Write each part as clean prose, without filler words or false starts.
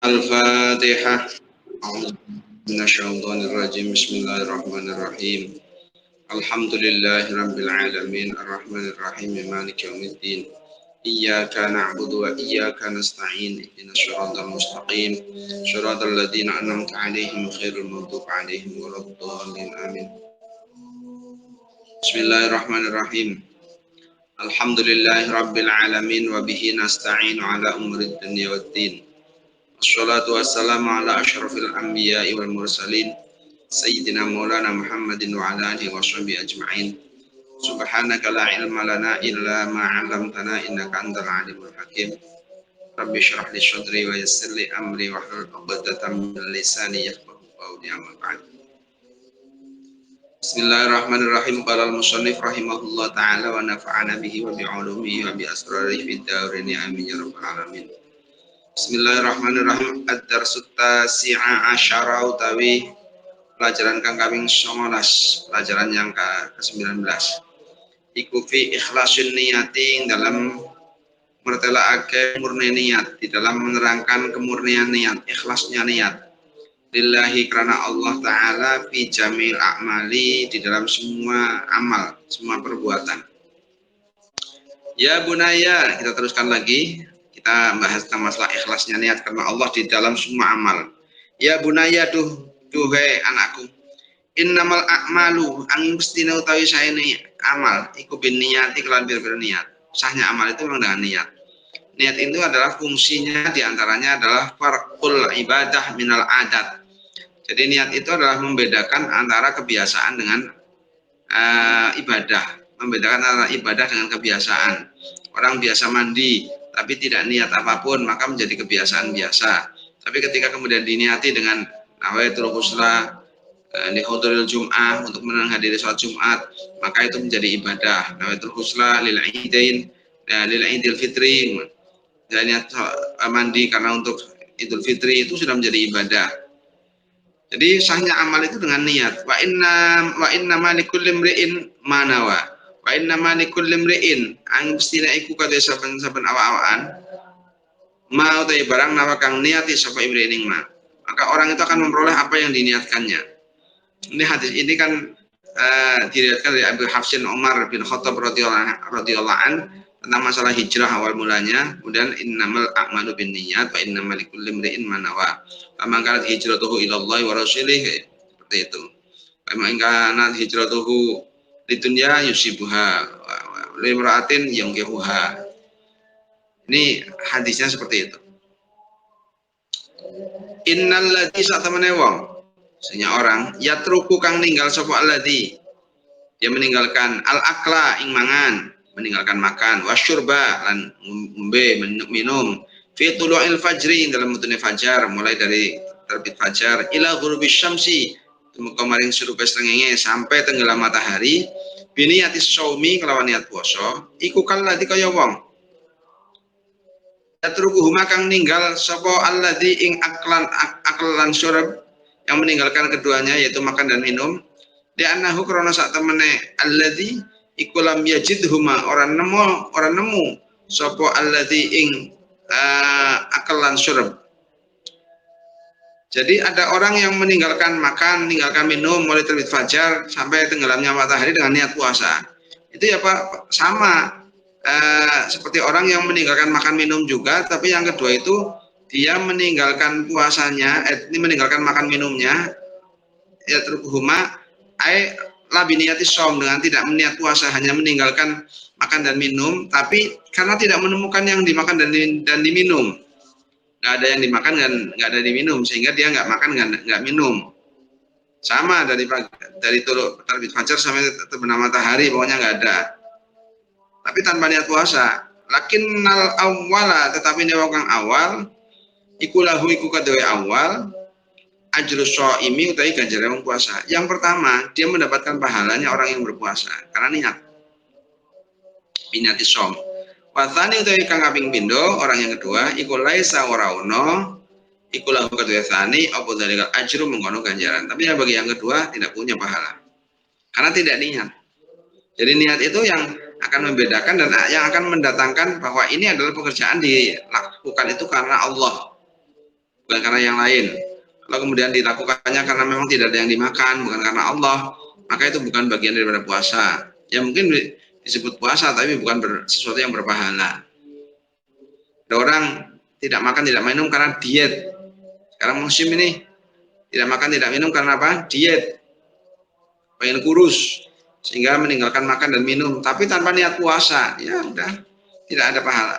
Al-Fatihah. A'udzu minasyaitonir rajim. Bismillahirrahmanirrahim. Alhamdulillahirabbil alamin arrahmanir rahim maliki yaumiddin. Iyyaka na'budu wa iyyaka nasta'in. Ihdinas shiratal mustaqim. Shiratal ladzina an'amta 'alaihim ghairil maghdubi 'alaihim waladdallin. Amin. Bismillahirrahmanirrahim. Alhamdulillahirabbil alamin wa bihi nasta'inu 'ala umurid dunya waddin. Assalatu wassalamu ala asyrafil anbiya'i wal mursalin Sayyidina maulana Muhammadin wa ala alihi wa sahbihi ajma'in. Subhanaka la ilma lana illa ma 'allamtana innaka antal alimul hakim. Rabbi shrah li sadri wa yassir li amri wa hlul 'uqdatam min lisani yafqahu qawli. Amma ba'd. Bismillahirrahmanirrahim. Qala al-musannif rahimahullah ta'ala wa nafa'ana bihi wa bi 'ulumihi wa bi asrarihi fid dharain amin ya rabbal alamin. Bismillahirrahmanirrahim. Ad-darsut tasi'a asyara utawi pelajaran kang kaping 19, pelajaran yang ke-19. Iku fi ikhlasun niyati, dalam mertelaake murni niat, di dalam menerangkan kemurnian niat, ikhlasnya niat. Lillahi, karena Allah Ta'ala, fi jamil a'mali, di dalam semua amal, semua perbuatan. Ya bunaya, kita teruskan lagi. Kita bahas tentang masalah ikhlasnya niat karena Allah di dalam semua amal. Ya bunaya, duhai anakku, innamal a'malu, angin pestina utawi saya ini amal, iku bin niyati, kelan berniat. Sahnya amal itu memang dengan niat. Niat itu adalah fungsinya, diantaranya adalah farqul ibadah minal adat. Jadi niat itu adalah membedakan antara kebiasaan dengan ibadah, membedakan antara ibadah dengan kebiasaan. Orang biasa mandi tapi tidak niat apapun, maka menjadi kebiasaan biasa. Tapi ketika kemudian diniati dengan nawaitul ghusla li huduril jum'ah, untuk menghadiri sholat Jumat, maka itu menjadi ibadah. Nawaitul ghusla lil idain, lil idil fitri, dan niat mandi karena untuk Idul Fitri, itu sudah menjadi ibadah. Jadi sahnya amal itu dengan niat. Wa inna ma likulli imri'in ma nawa. Wa inna ma likulli imri'in, ang pestina iku kadhe saben-saben awak-awakan, ma utai barang nawa kang niati sapa imri'in ma. Maka orang itu akan memperoleh apa yang diniatkannya. Ini hadis ini kan diriwayatkan dari Abu Hafsin Umar bin Khattab radhiyallahu an tentang masalah hijrah awal mulanya. Kemudian innamal a'malu binniyat wa innamal likulli imri'in ma nawa. Faman kanat hijratuhu ila Allah wa rasulih, seperti itu. Faman kanat hijratuhu lidunya yusibuha limra'atin yankihuha. Ini hadisnya seperti itu. Innal ladzi satamane wong, senya orang yatruku kang ninggal sapa alladzi, dia meninggalkan al-akla ing mangan, meninggalkan makan, wasyurba lan ngombe minum, fi tulu'il fajri, dalam mutune fajar, mulai dari terbit fajar, ila ghurubis syamsi, temuka maring surupe srengenge, sampai tenggelam matahari, biniyatis shaumi, kelawan niat puasa, iku kalladzi kaya wong yatrukuhuma kang ninggal sapa alladzi ing aklan syurab, yang meninggalkan keduanya yaitu makan dan minum, di annahu krana sak temene alladzi iku lam yajidhuma, orang nemu sapa alladzi ing aklan syurab. Jadi ada orang yang meninggalkan makan, meninggalkan minum mulai terbit fajar sampai tenggelamnya matahari dengan niat puasa. Itu ya Pak, sama seperti orang yang meninggalkan makan minum juga, tapi yang kedua itu dia meninggalkan puasanya, ini meninggalkan makan minumnya, ya terhuma ai labiniyati som, dengan tidak meniat puasa, hanya meninggalkan makan dan minum, tapi karena tidak menemukan yang dimakan dan diminum, nggak ada yang dimakan dan nggak ada diminum, sehingga dia nggak makan nggak minum. Sama dari terbit fajar sampai terbenam matahari, pokoknya nggak ada. Tapi tanpa niat puasa. Lakinnal awwala, tetapi dewa kang awal, iku lahu iku kadewe awal, ajrus shaimi, utawi ganjaran wong puasa. Yang pertama, dia mendapatkan pahalanya orang yang berpuasa karena niat. Binati som. Wathani utawi kang kaping pindho, orang yang kedua, iku laisa ora ono, iku lahu kadewe tsani, apa dalika ajru, mengkono ganjaran. Tapi yang bagi yang kedua tidak punya pahala. Karena tidak niat. Jadi niat itu yang akan membedakan dan yang akan mendatangkan bahwa ini adalah pekerjaan dilakukan itu karena Allah, bukan karena yang lain. Kalau kemudian dilakukannya karena memang tidak ada yang dimakan, bukan karena Allah, maka itu bukan bagian daripada puasa. Ya mungkin disebut puasa, tapi bukan sesuatu yang berpahala. Ada orang tidak makan, tidak minum karena diet. Sekarang musim ini tidak makan, tidak minum karena apa? Diet. Pengen kurus, sehingga meninggalkan makan dan minum, tapi tanpa niat puasa, ya udah tidak ada pahala.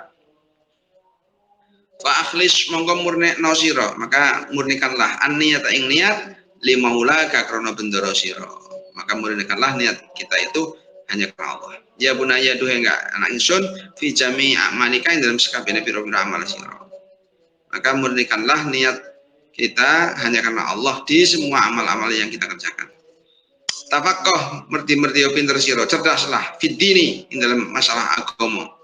Fa akhlis mongko murnikno sira, maka murnikanlah an-niyata ing niat limaula ka krana bendoro sira. Maka murnikanlah niat kita itu hanya karena Allah. Ya bunaya duhe enggak anak ingsun fi jami amalika ing dalam sekabehane pira-pira amal sira. Maka murnikanlah niat kita hanya karena Allah di semua amal-amal yang kita kerjakan. Tafaqqah merti-merti pinter sira, cerdaslah fid-dini ing dalam masalah agama.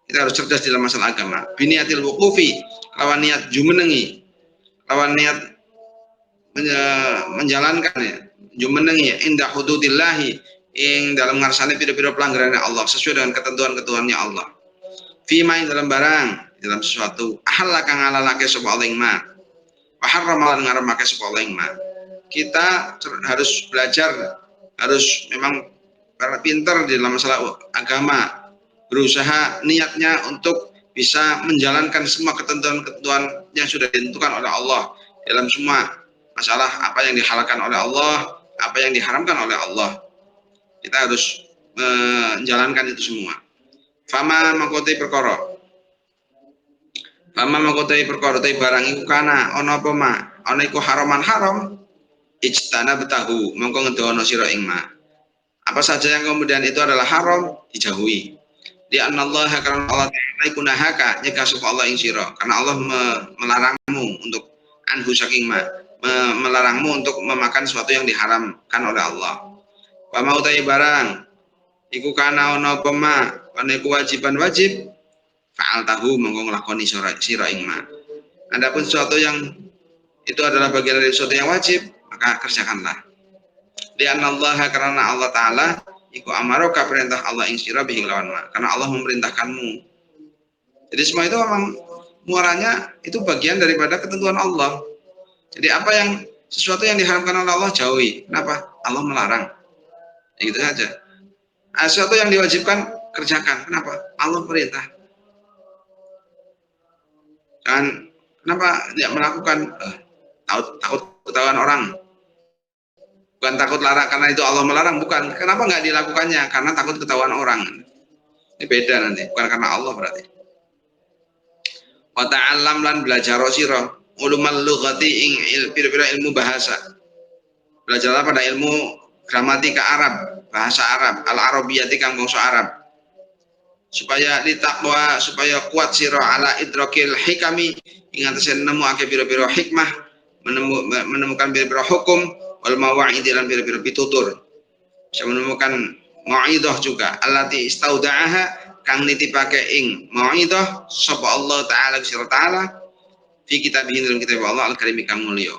Kita harus cerdas dalam masalah agama. Biniatil wuqufi, lawan niat jumenengi, lawan niat menjalankan ya, jumenengi indah hududillahi ing dalam ngarsane pira-pira pelanggaran Allah sesuai dengan ketentuan-ketentuannya Allah. Fima ing dalam barang, dalam sesuatu ahalla kang alalake sapa Allah ing ma. Wa harrama lan ngaramake sapa Allah ing ma. Kita harus belajar, harus memang pintar di dalam masalah agama, berusaha niatnya untuk bisa menjalankan semua ketentuan-ketentuan yang sudah ditentukan oleh Allah dalam semua masalah, apa yang dihalalkan oleh Allah, apa yang diharamkan oleh Allah. Kita harus menjalankan itu semua. Fama mangkotai perkara. Fama mangkotai perkara tai barang iku kana ana apa ma? Ana iku haraman haram. Ijtana betahu mongko ngedono sira ing ma. Apa saja yang kemudian itu adalah haram dijauhi. Di Allah karena Allah Ta'ala iku nahaka nyegah sapa Allah ing sira. Karena Allah melarangmu untuk anhu saking ma, melarangmu untuk memakan sesuatu yang diharamkan oleh Allah. Wa mau ta'i barang iku kana ana apa ma, ana iku wajiban wajib fa'al tahu mongko nglakoni sira ing ma. Adapun sesuatu yang itu adalah bagian dari sesuatu yang wajib, maka kerjakanlah. Di Allah karena Allah Ta'ala iku amaroka perintah Allah ing sira bihi lawan ma, karena Allah memerintahkanmu. Jadi semua itu memang muaranya itu bagian daripada ketentuan Allah. Jadi apa yang sesuatu yang diharamkan oleh Allah jauhi. Kenapa? Allah melarang. Ya, gitu saja. Sesuatu yang diwajibkan kerjakan. Kenapa? Allah perintah. Dan kenapa tidak melakukan? Takut ketahuan orang. Bukan takut larang karena itu Allah melarang, bukan. Kenapa nggak dilakukannya? Karena takut ketahuan orang. Ini beda nanti, bukan karena Allah berarti. Wa ta'allam lan belajar sira ulumal lughati ing pira-pira ilmu bahasa. Belajarlah pada ilmu gramatika Arab, bahasa Arab, al-arabiyyati kang bangsa Arab. Supaya ditakwa, supaya kuat sira ala idrakil hikami ing atase nemuake pira-pira hikmah, menemukan pira-pira hukum wal mawa'id lan pira-pira pitutur. Bisa menemukan mau'idhah juga allati istauda'aha kang nitipake ing mau'idhah sapa Allah taala sira taala fi kitabih dalam kitab Allah al-karim kang mulya.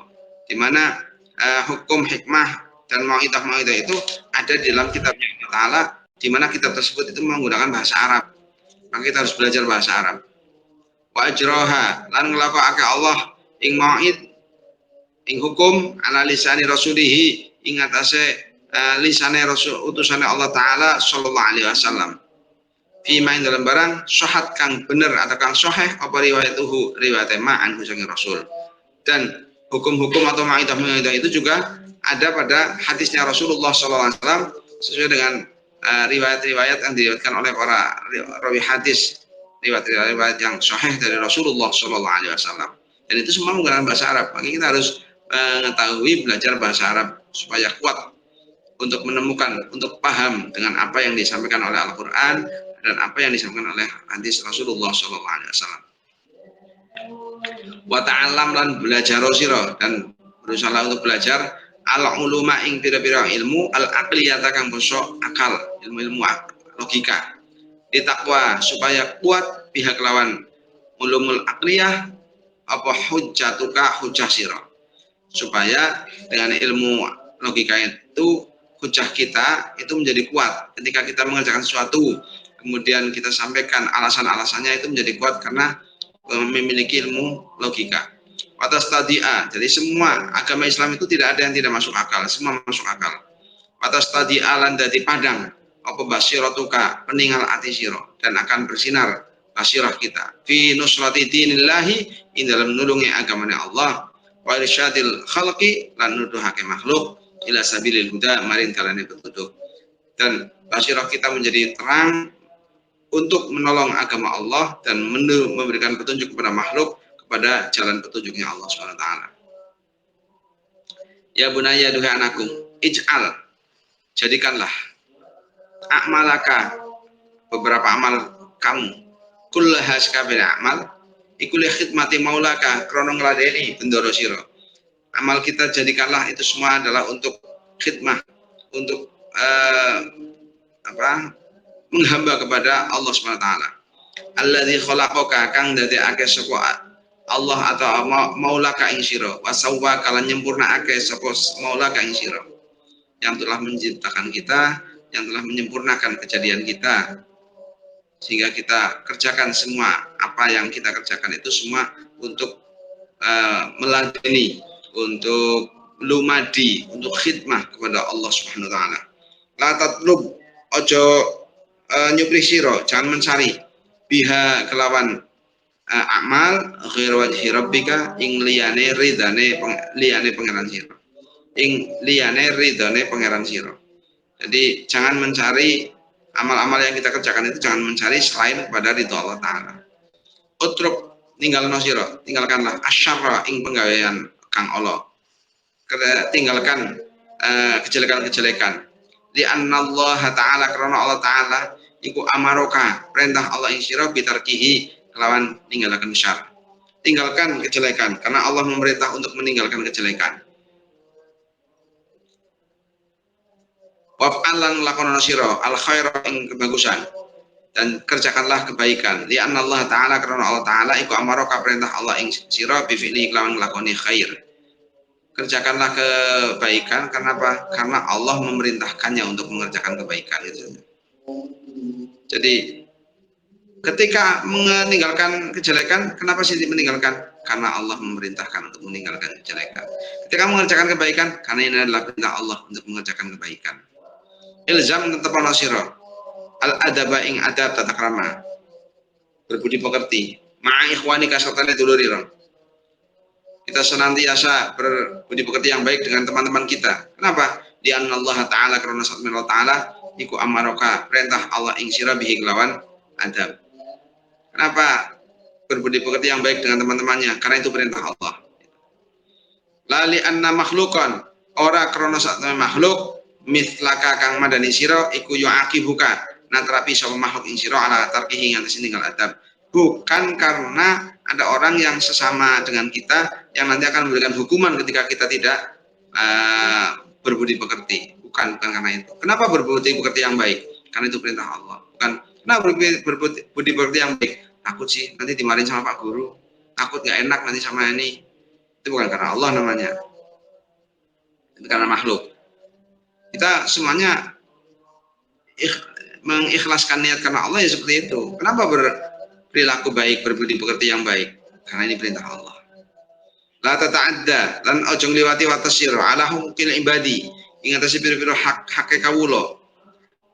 Di mana hukum hikmah dan mau'idhah itu ada di dalam kitabnya Allah taala, di mana kitab tersebut itu menggunakan bahasa Arab. Maka kita harus belajar bahasa Arab. Wa ajraha lan nglakokake Allah ing mau'id ing hukum ala lisani rasulihi ing atase lisane rasul utusane Allah taala sallallahu alaihi wasallam. Fi main dalam barang sahhat kang bener atau kang sahih apa riwayatuhu riwayat ma'an husangi rasul. Dan hukum-hukum atau maidah itu juga ada pada hadisnya Rasulullah sallallahu alaihi wasallam sesuai dengan riwayat-riwayat yang diriwayatkan oleh para rawi hadis, riwayat-riwayat yang sahih dari Rasulullah sallallahu alaihi wasallam. Dan itu semua menggunakan bahasa Arab. Maka kita harus mengetahui belajar bahasa Arab supaya kuat untuk menemukan, untuk paham dengan apa yang disampaikan oleh Al-Quran dan apa yang disampaikan oleh hadis Rasulullah SAW. Wa ta'allam lan belajar sira dan berusaha untuk belajar al-uluma ing pira-pira ilmu al-aqliyata kang basa akal, ilmu-ilmu logika. Ditakwa supaya kuat pihak lawan ulumul aqliyah apa hujjatuka hujjah sira. Supaya dengan ilmu logika itu hujah kita itu menjadi kuat ketika kita mengerjakan sesuatu, kemudian kita sampaikan alasan-alasannya itu menjadi kuat karena memiliki ilmu logika. Watas tadi'a, jadi semua agama Islam itu tidak ada yang tidak masuk akal, semua masuk akal. Watas tadi'a lan dadi padang apa basiratuka peninggal ati siro dan akan bersinar basirah kita fi nusrati dinillahi ing dalam nulungi agamanya Allah wa irsyadil khalqi lan nuduhake makhluk ila sabilil huda maring dalane petunjuk. Dan basirah kita menjadi terang untuk menolong agama Allah dan memberikan petunjuk kepada makhluk kepada jalan petunjuknya Allah SWT. Ya bunaya duhai anakku, ij'al, jadikanlah a'malaka, beberapa amal kamu, kullaha sakabeh amal iku li khidmati maulaka krana ngladeni bendoro sira. Amal kita jadikanlah itu semua adalah untuk khidmah, untuk menghamba kepada Allah SWT. Alladzi khalaqaka kang dadekake sapa Allah atau maulaka ing sira wa sawwaka lan nyempurnakake sapa maulaka ing sira yang telah menciptakan kita, yang telah menyempurnakan kejadian kita sehingga kita kerjakan semua apa yang kita kerjakan itu semua untuk meladeni, untuk lumadi, untuk khidmah kepada Allah Subhanahu wa taala. La tatlub ojo nyupri sira, jangan mencari biha kelawan amal ghairu wajhi rabbika ing liyane ridane liyane pangeran sira. Ing liyane ridane pangeran sira. Jadi jangan mencari amal-amal yang kita kerjakan itu jangan mencari selain kepada ridho Allah taala. Utruk tinggalno sira, tinggalkanlah asyarra ing penggawean kang Allah. Tinggalkan kejelekan-kejelekan. Li annallaha ta'ala karena Allah taala iku amaroka perintah Allah ing sira bitarkihi kelawan tinggalkan syar. Tinggalkan kejelekan karena Allah memerintah untuk meninggalkan kejelekan. Waf'alan lakonono sira al khaira ing kebagusan dan kerjakanlah kebaikan. Li annallaha ta'ala karena Allah taala iku amaroka perintah Allah ing sira bi fi'li kelawan lakoni khair. Kerjakanlah kebaikan karena apa? Karena Allah memerintahkannya untuk mengerjakan kebaikan itu. Jadi ketika meninggalkan kejelekan, kenapa sih meninggalkan? Karena Allah memerintahkan untuk meninggalkan kejelekan. Ketika mengerjakan kebaikan, karena ini adalah perintah Allah untuk mengerjakan kebaikan. Ilzam tetapana sira al adaba ing adab tata krama. Berbudi pekerti. Ma'a ikhwanika sartane dulurira. Kita senantiasa berbudi pekerti yang baik dengan teman-teman kita. Kenapa? Di annallaha ta'ala karena Allah ta'ala iku amaroka perintah Allah ing sira bihi kelawan adab. Kenapa berbudi pekerti yang baik dengan teman-temannya? Karena itu perintah Allah. Lali anna makhlukan ora krana sak makhluk mithlaka kang madani sira iku yu'aqibuka natrapi sapa makhluk ing sira ala tarkihi nganti tinggal adab. Bukan karena ada orang yang sesama dengan kita yang nanti akan memberikan hukuman ketika kita tidak berbudi pekerti. Bukan karena itu. Kenapa berbudi pekerti yang baik? Karena itu perintah Allah. Bukan kenapa berbudi pekerti yang baik? Takut sih nanti dimarahin sama Pak Guru. Takut nggak enak nanti sama ini. Itu bukan karena Allah namanya. Itu karena makhluk. Kita semuanya mengikhlaskan niat karena Allah ya seperti itu. Kenapa berperilaku baik, berbudi pekerti yang baik? Karena ini perintah Allah. La tata'adda lan ojo ngliwati watasira ala hukmil ibadi. Ingat pira-pira hak kawula.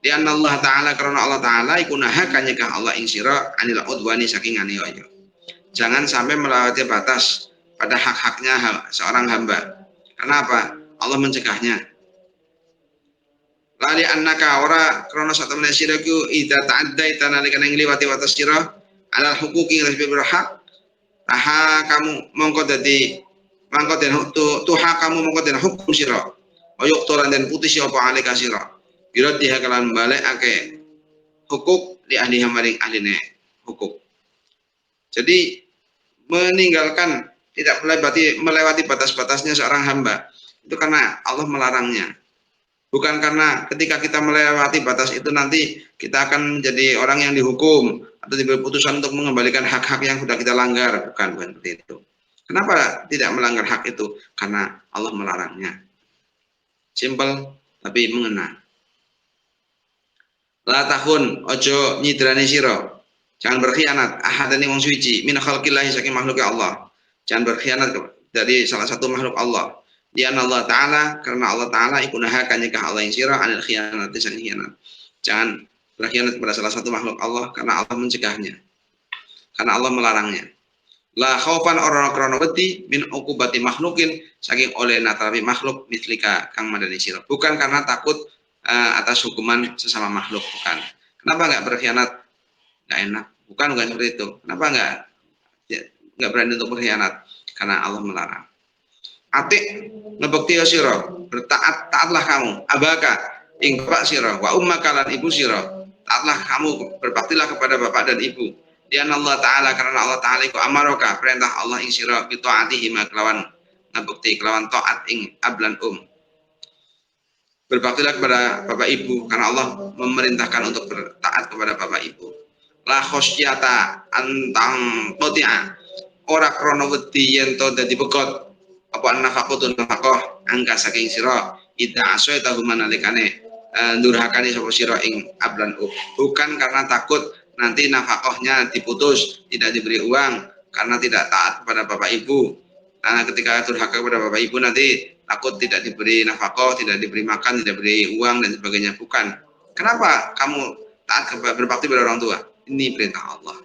Di anna Allah Ta'ala karena Allah Ta'ala iku naha kanyegah Allah ing sira anil udwani saking aniaya. Jangan sampai melewati batas pada hak-haknya seorang hamba. Karena apa? Allah mencegahnya. Lali annaka ora krana sak temene sira ku idza ta'addaita nalika ngliwati batas sira alal huquqi rasbil hak taha kamu mongko dadi mongko den tuha kamu mongko den hukum sira wa yuqtaran den putus apa alika sira bila dihakalan balekake hukuk di ahli maring ahline hukuk. Jadi meninggalkan tidak melewati batas-batasnya seorang hamba itu karena Allah melarangnya. Bukan karena ketika kita melewati batas itu nanti kita akan menjadi orang yang dihukum atau diberi putusan untuk mengembalikan hak-hak yang sudah kita langgar. Bukan seperti itu. Kenapa tidak melanggar hak itu? Karena Allah melarangnya. Simpel tapi mengena. La tahun ojo nyidrani siro. Jangan berkhianat ahadani wong suci min khalqillahi saking makhluk Allah. Jangan berkhianat dari salah satu makhluk Allah. Dia Allah Ta'ala, karena Allah Ta'ala ikunaha kanyakah Allah yang sirah anil khianat, khianat. Jangan berkhianat kepada salah satu makhluk Allah karena Allah mencegahnya. Karena Allah melarangnya. La khaufan orang krono wedi min ukubati makhlukin saking oleh natrabi makhluk mislika kang madani sira. Bukan karena takut atas hukuman sesama makhluk, bukan. Kenapa enggak berkhianat? Enggak enak. Bukan seperti itu. Kenapa enggak berani untuk berkhianat? Karena Allah melarang. Atik ngebekti sira, taatlah kamu. Abaka ing bapak sira wa ummaka lan ibu sira. Taatlah kamu, berbaktilah kepada bapak dan ibu. Dia Allah Ta'ala, karena Allah Ta'ala iku amaroka perintah Allah ing sira bi taatihi kelawan ngabekti kelawan taat ing ablan berbaktilah kepada bapak ibu karena Allah memerintahkan untuk bertaat kepada bapak ibu. La khosyata antang qati'a ora krana wedi yen to dadi bekot apa nafaqatun nafaqah angka saking sira ida asoy tahu manalikane durhakane sapa sira ing ablan bukan karena takut nanti nafkahnya diputus, tidak diberi uang karena tidak taat kepada bapak ibu. Karena ketika durhaka kepada bapak ibu nanti takut tidak diberi nafkah, tidak diberi makan, tidak diberi uang dan sebagainya. Bukan. Kenapa kamu taat berbakti pada orang tua? Ini perintah Allah.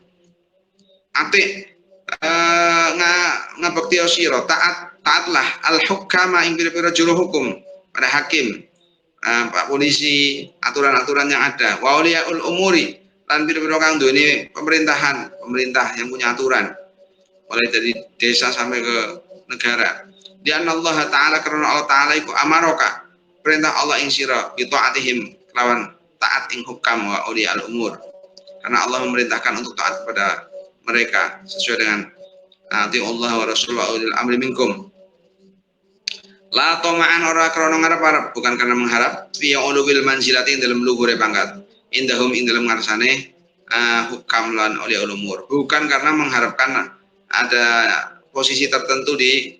Apik ngabekti sira taatlah al-hukama ing pira-pira juru hukum pada hakim, Pak polisi, aturan-aturan yang ada. Wa auliyaul umuri lan pira-pira kang duweni pemerintah yang punya aturan mulai dari desa sampai ke negara. Di Allah Ta'ala karena Allah Ta'ala iku amaroka perintah Allah ing sira bi taatihim lawan taat ing hukam wa auliyaul umur. Karena Allah memerintahkan untuk taat kepada mereka sesuai dengan ati Allah wa rasul wa ulil amri minkum. La toma'an ora krana ngarep-arep, bukan karena mengharap fi ulul manzilati ing dalam luhure pangkat. Indahum ing dalam ngarsane hukam lan auliyaul umur. Bukan karena mengharapkan ada posisi tertentu di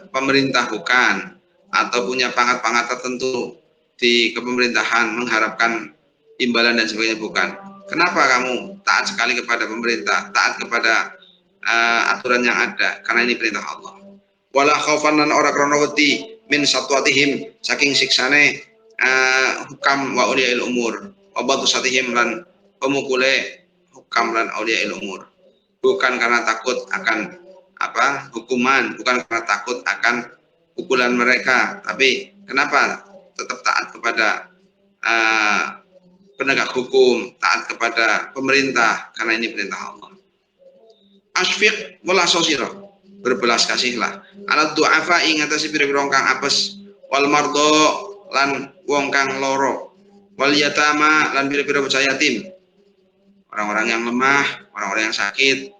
pemerintah, bukan, atau punya pangkat-pangkat tertentu di kepemerintahan mengharapkan imbalan dan sebagainya, bukan. Kenapa kamu taat sekali kepada pemerintah, taat kepada aturan yang ada? Karena ini perintah Allah. Wala khaufan lan ora krana wedi min satwatihim saking siksane hukam wa auliyail umur wa batusatihim lan pemukule hukam lan auliyail umur. Bukan karena takut akan hukuman, bukan karena takut akan pukulan mereka, tapi kenapa tetap taat kepada penegak hukum, taat kepada pemerintah, karena ini perintah Allah. Asfiq wala sosira, berbelas kasihlah ala du'afa ing atase pira-pira kang apes wal mardo lan wong kang loro wal yatama lan pira-pira bocah yatim, orang-orang yang lemah, orang-orang yang sakit,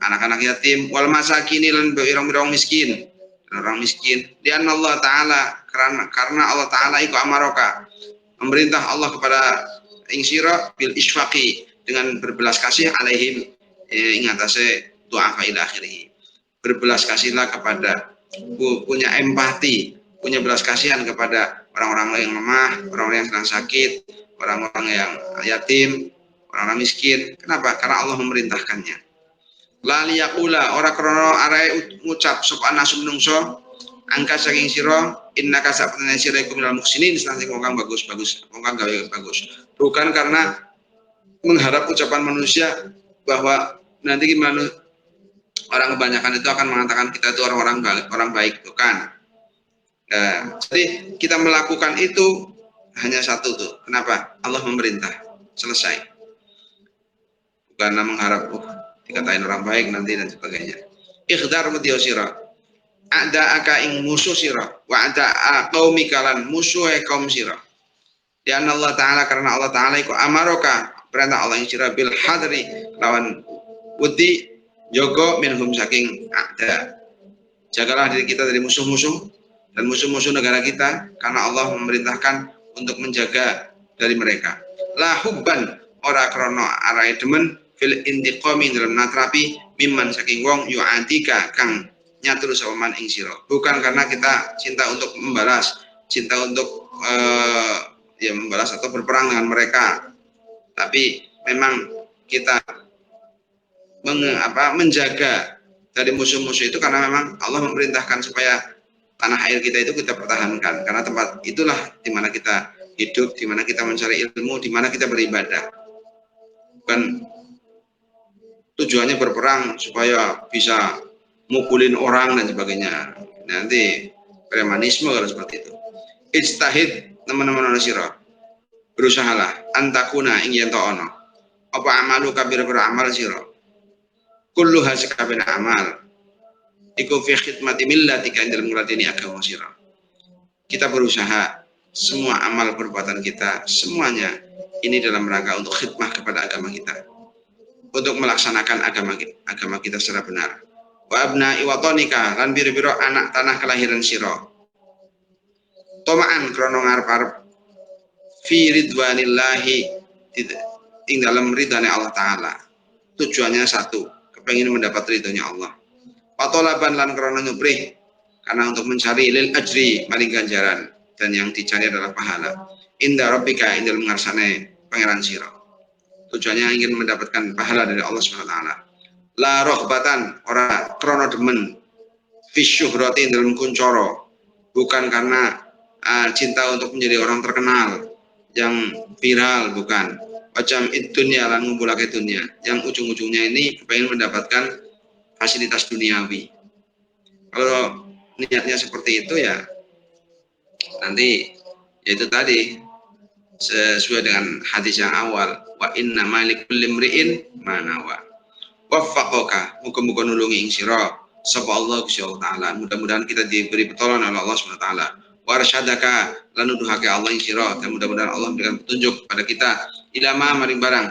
anak-anak yatim, wal masakini lan pirang-pirang miskin, orang miskin. Di Allah Ta'ala karena Allah Ta'ala iku amaroka memerintah Allah kepada ing sira bil isfaqi dengan berbelas kasih alaihim ing atase du'afa ila akhirih. Berbelas kasihlah kepada, punya empati, punya belas kasihan kepada orang-orang yang lemah, orang-orang yang sedang sakit, orang-orang yang yatim, orang-orang miskin. Kenapa? Karena Allah memerintahkannya. La liyaqula ora krana arae ngucap sapa nasu menungso angka saking sira innaka sapatene sira iku minal muhsinin saking wong kang bagus-bagus, wong kang gawe bagus. Bukan karena mengharap ucapan manusia bahwa nanti gimana orang kebanyakan itu akan mengatakan kita itu orang baik, bukan. Jadi kita melakukan itu hanya satu tuh. Kenapa? Allah memerintah. Selesai. Bukan mengharap dikatain orang baik nanti dan sebagainya. Ikhdar mutiyo sira. Ada aka ing musuh sira. Wa ada qaumika lan musuh kaum sira. Di Allah Ta'ala karena Allah Ta'ala iku amaroka perintah Allah ing sira bil hadri lawan wedi jogo minhum saking ada. Jagalah diri kita dari musuh-musuh dan musuh-musuh negara kita karena Allah memerintahkan untuk menjaga dari mereka. La hubban ora krono arai demen fil intiqami dalam natrapi mimman saking wong yu'atika kang nyatur sawaman ing sira. Bukan karena kita cinta untuk membalas, cinta untuk membalas atau berperang dengan mereka. Tapi memang kita menjaga dari musuh-musuh itu karena memang Allah memerintahkan supaya tanah air kita itu kita pertahankan, karena tempat itulah di mana kita hidup, di mana kita mencari ilmu, di mana kita beribadah. Bukan tujuannya berperang supaya bisa mukulin orang dan sebagainya. Nanti premanisme kalau seperti itu. Ijtahid teman-teman sira. Berusahalah antakuna ing yen ono. Apa amalu kabir beramal sira. Kullu hasikabin amal. Iku fi khidmati millatika indal muradini agama sira. Kita berusaha semua amal perbuatan kita semuanya ini dalam rangka untuk khidmah kepada agama kita, untuk melaksanakan agama kita secara benar. Wa abna iwatonika lan biro-biro anak tanah kelahiran sira. Tomaan krono ngarep-arep fi ridwanillahi ing dalam ridhane Allah Ta'ala. Tujuannya satu, kepengen mendapat ridhonya Allah. Patolaban lan krono nyubrih, karena untuk mencari lil ajri maring ganjaran, dan yang dicari adalah pahala. Inda rabbika indal mengarsane pangeran sira. Tujuannya ingin mendapatkan pahala dari Allah Subhanahu wa taala. La rohbatan ora krono demen fisyuhrati dalam kuncoro, bukan karena cinta untuk menjadi orang terkenal yang viral, bukan. Macam dunia lan ngumpulake dunia, yang ujung-ujungnya ini kepengen mendapatkan fasilitas duniawi. Kalau niatnya seperti itu ya nanti yaitu tadi sesuai dengan hadis yang awal, wa inna malikulli imri'in ma nawa. Waffaqaka, muga-muga nulungi ing sira sapa Allah Gusti Allah taala. Mudah-mudahan kita diberi pertolongan oleh Allah Subhanahu wa taala. Warsyadaka lan nuduhake Allah ing sira, dan mudah-mudahan Allah memberikan petunjuk pada kita ilama maring barang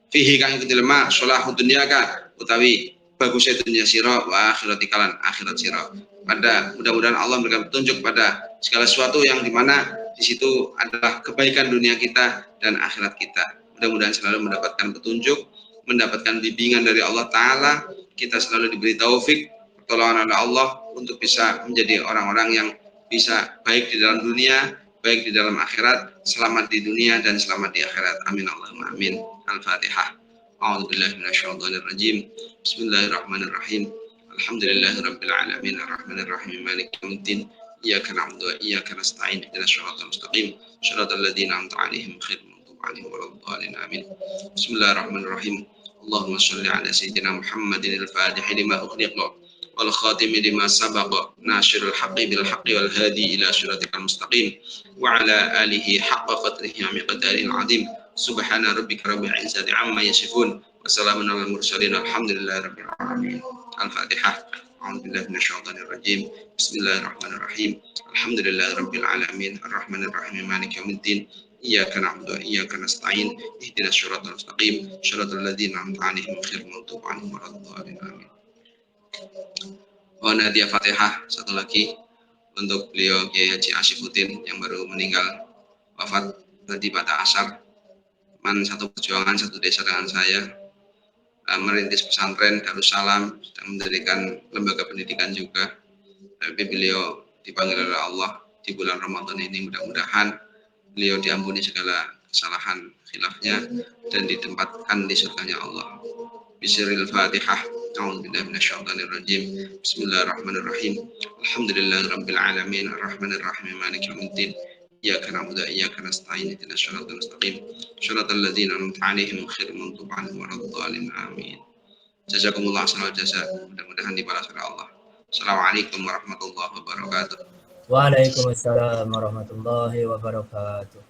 fihi kang iku dilema salahud dunyaka utawi bagusnya dunia sira wa akhirati kalan akhirat sira. Pada mudah-mudahan Allah memberikan petunjuk pada segala sesuatu yang dimana di situ adalah kebaikan dunia kita dan akhirat kita. Mudah-mudahan selalu mendapatkan petunjuk, mendapatkan bimbingan dari Allah Ta'ala. Kita selalu diberi taufik, pertolongan oleh Allah untuk bisa menjadi orang-orang yang bisa baik di dalam dunia, baik di dalam akhirat, selamat di dunia dan selamat di akhirat. Amin Allahumma amin. Al-Fatihah. A'udzubillahi minasyaitonirrajim. Bismillahirrahmanirrahim. Alhamdulillahirabbil alamin arrahmanir rahim maliki yaumiddin. Iyyaka na'budu wa iyyaka nasta'in ihdinas siratal mustaqim siratal ladzina an'amta 'alaihim ghairil maghdubi 'alaihim waladdallin amin. Bismillahirrahmanirrahim. Allahumma shalli 'ala sayyidina Muhammadin al-Fatihi lima ughliqa wal khatimi lima sabaqa nasyiril haqqi bil haqqi wal hadi ila siratikal mustaqim wa 'ala alihi haqqa qadrihi wa miqdaril 'azim. Subhana rabbika rabbil izzati 'amma yasifun wa salamun 'alal mursalin alhamdulillahi rabbil alamin. Al-Fatihah. A'udzubillahi minasyaitonir rajim. Bismillahirrahmanirrahim. Alhamdulillahi rabbil alamin arrahmanir rahim maliki yaumiddin. Iyyaka na'budu wa iyyaka nasta'in ihdinas siratal mustaqim siratal ladzina an'amta 'alaihim ghairil maghdubi 'alaihim waladdallin amin. Hadiah Fatihah satu lagi untuk beliau Kiai Haji Asyifuddin yang baru meninggal wafat tadi pada asar. Man satu perjuangan satu desa dengan saya, merintis pesantren Darussalam, sedang mendirikan lembaga pendidikan juga. Tapi beliau dipanggil oleh Allah di bulan Ramadan ini, mudah-mudahan beliau diampuni segala kesalahan khilafnya dan ditempatkan di surganya Allah. Bismillahil Fatihah. A'udzubillahi minasyaitonir rajim. Bismillahirrahmanirrahim. Alhamdulillahirabbil alamin arrahmanir rahim maliki yaumiddin. Iyyaka na'budu wa iyyaka nasta'in ihdinas siratal mustaqim siratal ladzina an'amta 'alaihim ghairil maghdubi 'alaihim waladdallin amin. Jazakumullah khairal jazaa. Mudah-mudahan dibalas oleh Allah. Assalamualaikum warahmatullahi wabarakatuh. Waalaikumsalam warahmatullahi wabarakatuh.